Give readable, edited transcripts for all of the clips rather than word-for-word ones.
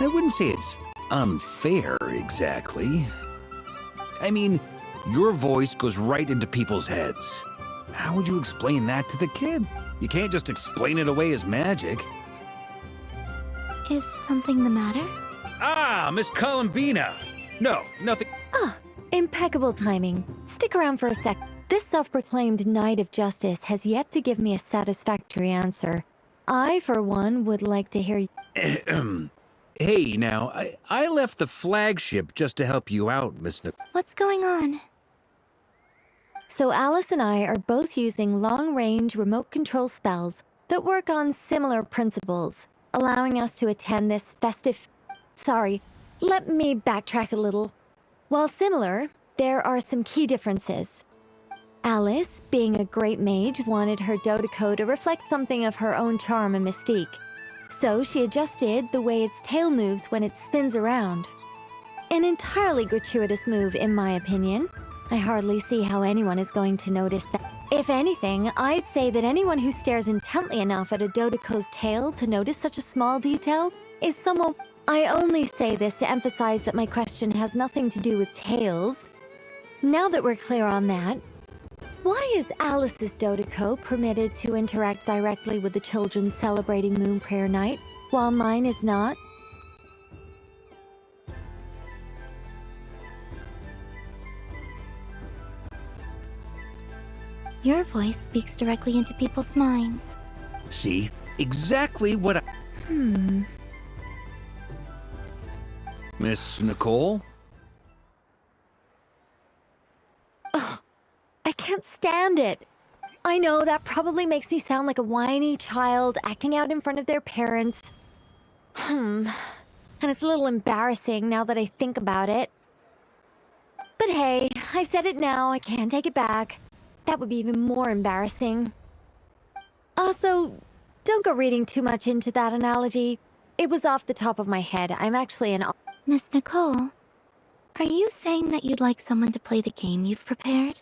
I wouldn't say it's unfair, exactly. I mean, your voice goes right into people's heads. How would you explain that to the kid? You can't just explain it away as magic. Is something the matter? Ah, Miss Columbina! No, nothing. Ah, impeccable timing. Stick around for a sec. This self-proclaimed Knight of Justice has yet to give me a satisfactory answer. I, for one, would like to hear you. Hey, now, I left the flagship just to help you out, Miss What's going on? So Alice and I are both using long-range remote control spells that work on similar principles, allowing us to attend this festive... Sorry, let me backtrack a little. While similar, there are some key differences. Alice, being a great mage, wanted her Dodeco to reflect something of her own charm and mystique. So she adjusted the way its tail moves when it spins around. An entirely gratuitous move, in my opinion. I hardly see how anyone is going to notice that. If anything, I'd say that anyone who stares intently enough at a Dodeco's tail to notice such a small detail is someone... I only say this to emphasize that my question has nothing to do with tails. Now that we're clear on that, why is Alice's Dodeco permitted to interact directly with the children celebrating Moon Prayer Night, while mine is not? Your voice speaks directly into people's minds. See? Exactly what I... Miss Nicole? I can't stand it. I know that probably makes me sound like a whiny child acting out in front of their parents. And it's a little embarrassing now that I think about it. But hey, I've said it now, I can't take it back. That would be even more embarrassing. Also, don't go reading too much into that analogy. It was off the top of my head. I'm actually an... Miss Nicole, are you saying that you'd like someone to play the game you've prepared?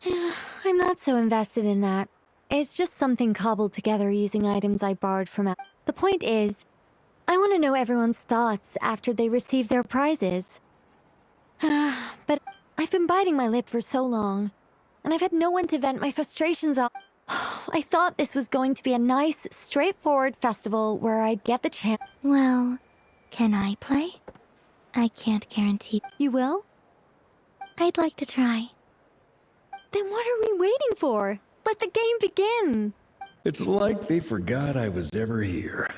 I'm not so invested in that. It's just something cobbled together using items I borrowed from... The point is, I want to know everyone's thoughts after they receive their prizes. But I've been biting my lip for so long, and I've had no one to vent my frustrations on. I thought this was going to be a nice, straightforward festival where I'd get the chance... Well, can I play? I can't guarantee. You will? I'd like to try. Then what are we waiting for? Let the game begin! It's like they forgot I was ever here.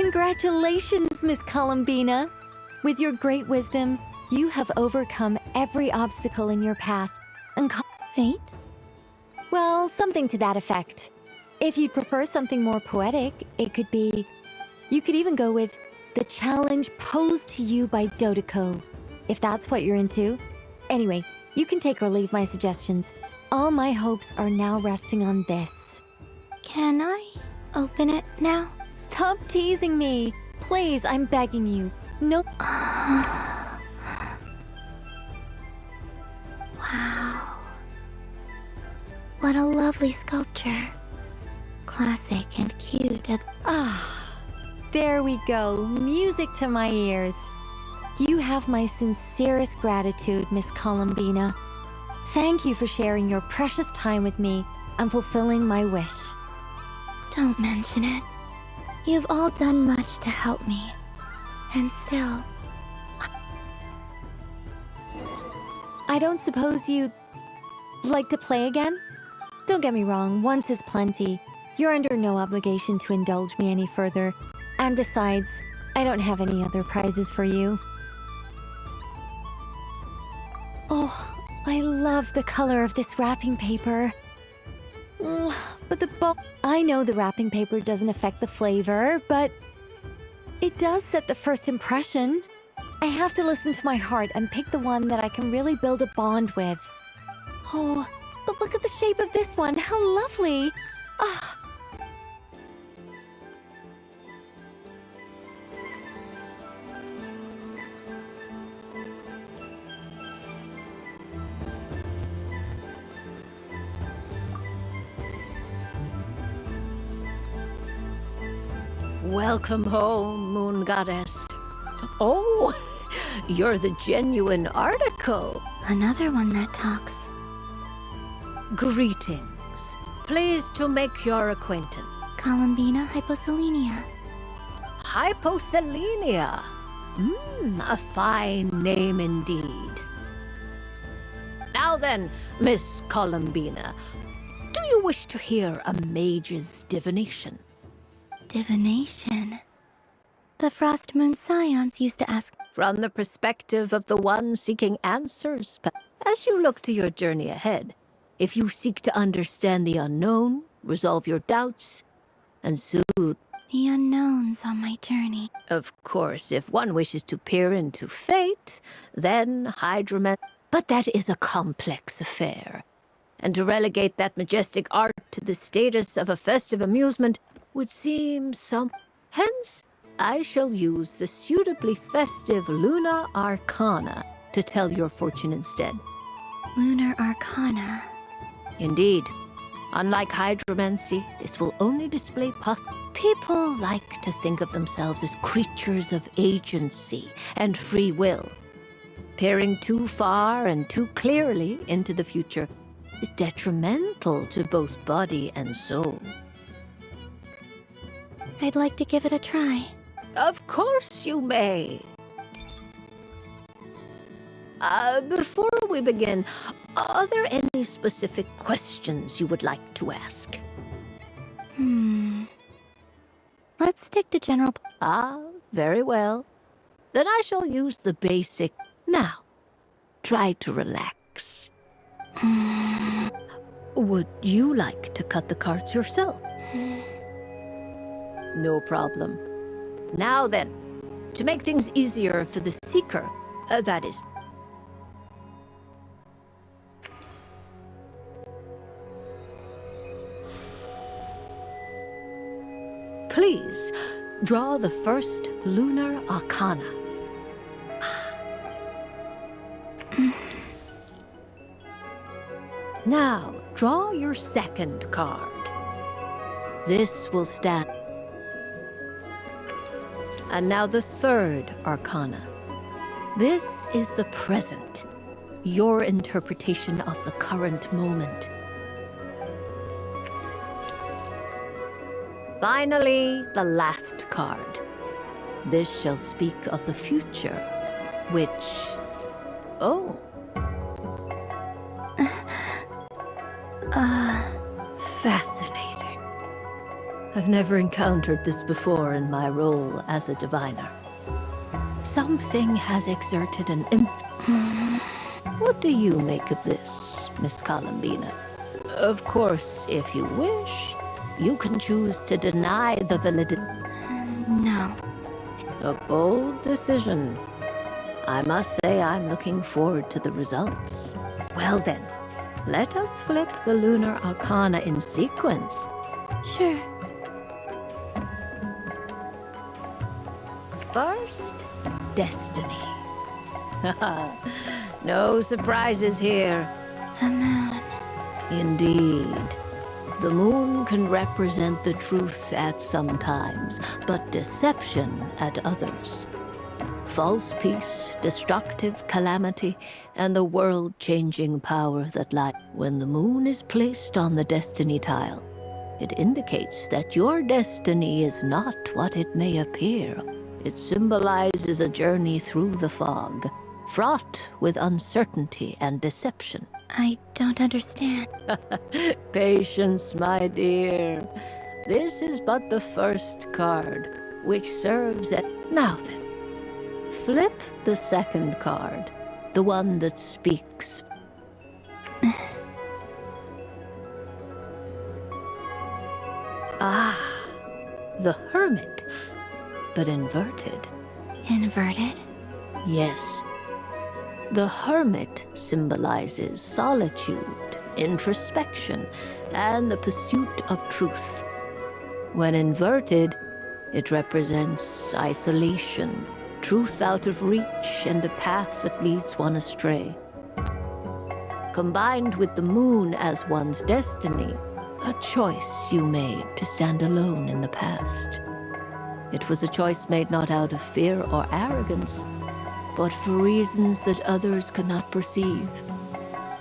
Congratulations, Miss Columbina! With your great wisdom, you have overcome every obstacle in your path. Fate? Well, something to that effect. If you'd prefer something more poetic, it could be... You could even go with the challenge posed to you by Dodeko, if that's what you're into. Anyway, you can take or leave my suggestions. All my hopes are now resting on this. Can I open it now? Stop teasing me! Please, I'm begging you. No. Wow. What a lovely sculpture. Classic and cute. There we go. Music to my ears. You have my sincerest gratitude, Miss Columbina. Thank you for sharing your precious time with me and fulfilling my wish. Don't mention it. You've all done much to help me. And still... I don't suppose you'd like to play again? Don't get me wrong, once is plenty. You're under no obligation to indulge me any further. And besides, I don't have any other prizes for you. Oh, I love the color of this wrapping paper. But I know the wrapping paper doesn't affect the flavor, but it does set the first impression. I have to listen to my heart and pick the one that I can really build a bond with. Oh, but look at the shape of this one. How lovely. Ah. Welcome home, Moon Goddess. Oh, you're the genuine article. Another one that talks. Greetings. Pleased to make your acquaintance. Columbina hyposelenia. Hyposelenia. A fine name indeed. Now then, Miss Columbina, do you wish to hear a mage's divination? Divination. The Frost Moon Scions used to ask... From the perspective of the one seeking answers, as you look to your journey ahead, if you seek to understand the unknown, resolve your doubts, and soothe The unknowns on my journey. Of course, if one wishes to peer into fate, then hydromet... But that is a complex affair. And to relegate that majestic art to the status of a festive amusement would seem some... Hence, I shall use the suitably festive Luna Arcana to tell your fortune instead. Lunar Arcana. Indeed. Unlike hydromancy, this will only display People like to think of themselves as creatures of agency and free will. Peering too far and too clearly into the future is detrimental to both body and soul. I'd like to give it a try. Of course you may. Before we begin, are there any specific questions you would like to ask? Let's stick to general... Very well. Then I shall use the basic... Now, try to relax. Would you like to cut the cards yourself? No problem. Now then, to make things easier for the seeker, that is... Please, draw the first Lunar Arcana. Now, draw your second card. This will stand. And now the third Arcana. This is the present, your interpretation of the current moment. Finally, the last card. This shall speak of the future, which... Oh. Fascinating. I've never encountered this before in my role as a diviner. Something has exerted an What do you make of this, Miss Columbina? Of course, if you wish, you can choose to deny the validity. No. A bold decision. I must say I'm looking forward to the results. Well then, let us flip the lunar arcana in sequence. Sure. First, destiny. No surprises here. The moon. Indeed. The moon can represent the truth at some times, but deception at others. False peace, destructive calamity, and the world-changing power that lies. When the moon is placed on the destiny tile, it indicates that your destiny is not what it may appear. It symbolizes a journey through the fog, fraught with uncertainty and deception. I don't understand. Patience, my dear. This is but the first card, which serves as... Now then, flip the second card, the one that speaks. Ah, the Hermit, but inverted. Inverted? Yes. The Hermit symbolizes solitude, introspection, and the pursuit of truth. When inverted, it represents isolation, truth out of reach, and a path that leads one astray. Combined with the moon as one's destiny, a choice you made to stand alone in the past. It was a choice made not out of fear or arrogance, but for reasons that others could not perceive.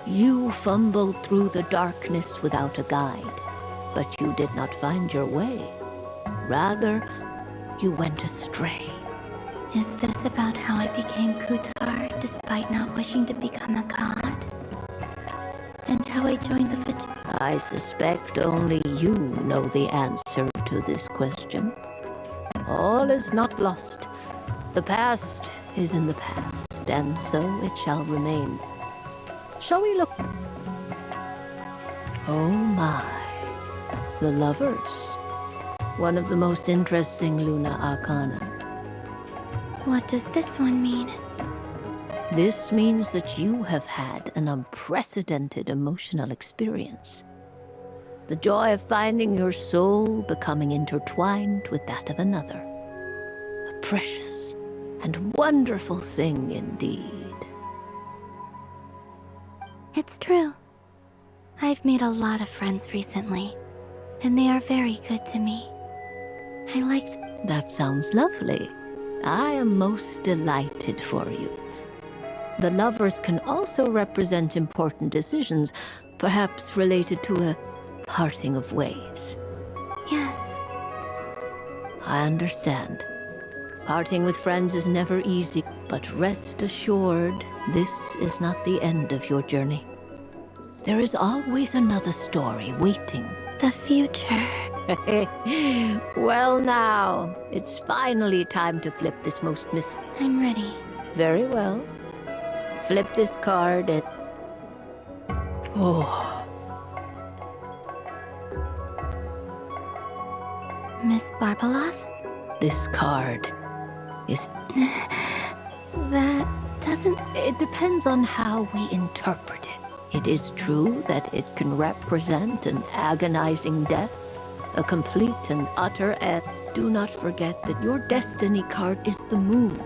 You fumbled through the darkness without a guide, but you did not find your way. Rather, you went astray. Is this about how I became Kutar despite not wishing to become a god? And how I joined the I suspect only you know the answer to this question. All is not lost. The past is in the past, and so it shall remain. Shall we look? Oh my. The Lovers. One of the most interesting Luna Arcana. What does this one mean? This means that you have had an unprecedented emotional experience. The joy of finding your soul becoming intertwined with that of another. A precious and wonderful thing indeed. It's true. I've made a lot of friends recently, and they are very good to me. I liked... That sounds lovely. I am most delighted for you. The Lovers can also represent important decisions, perhaps related to a parting of ways. Yes. I understand. Parting with friends is never easy, but rest assured, this is not the end of your journey. There is always another story waiting. The future. Well now, it's finally time to flip this most I'm ready. Very well. Flip this card and... Oh. Miss Barbeloth? This card is... That doesn't... It depends on how we interpret it. It is true that it can represent an agonizing death, a complete and utter end. Do not forget that your destiny card is the moon.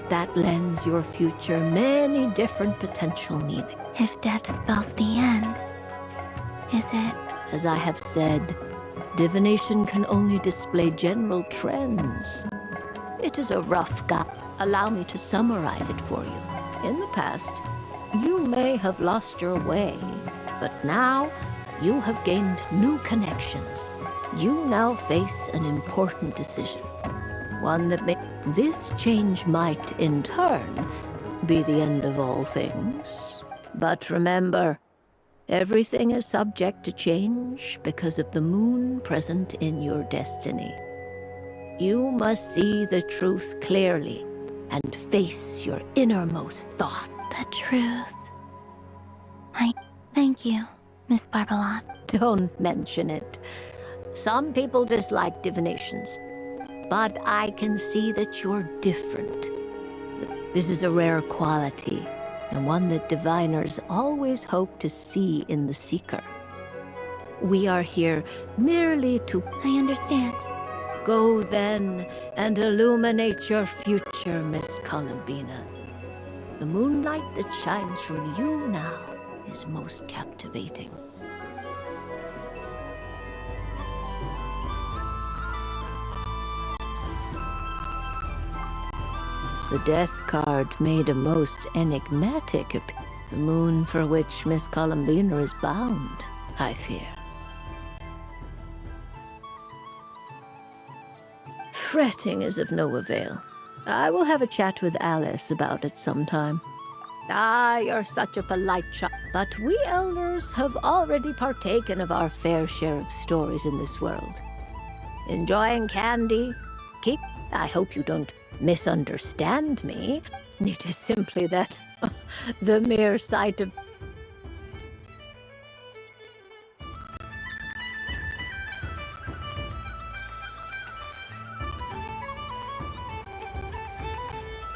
That lends your future many different potential meanings. If death spells the end, is it? As I have said, divination can only display general trends. It is a rough guide. Allow me to summarize it for you. In the past, you may have lost your way, but now you have gained new connections. You now face an important decision. One that may... This change might, in turn, be the end of all things. But remember, Everything is subject to change because of the moon present in your destiny. You must see the truth clearly and face your innermost thought. The truth. Thank you, Miss Barbalat. Don't mention it. Some people dislike divinations, but I can see that you're different. This is a rare quality, and one that diviners always hope to see in the seeker. We are here merely to... I understand. Go then and illuminate your future, Miss Columbina. The moonlight that shines from you now is most captivating. The death card made a most enigmatic appearance. The moon for which Miss Columbina is bound, I fear. Fretting is of no avail. I will have a chat with Alice about it sometime. Ah, you're such a polite child. But we elders have already partaken of our fair share of stories in this world. Enjoying candy? I hope you don't misunderstand me. It is simply that the mere sight of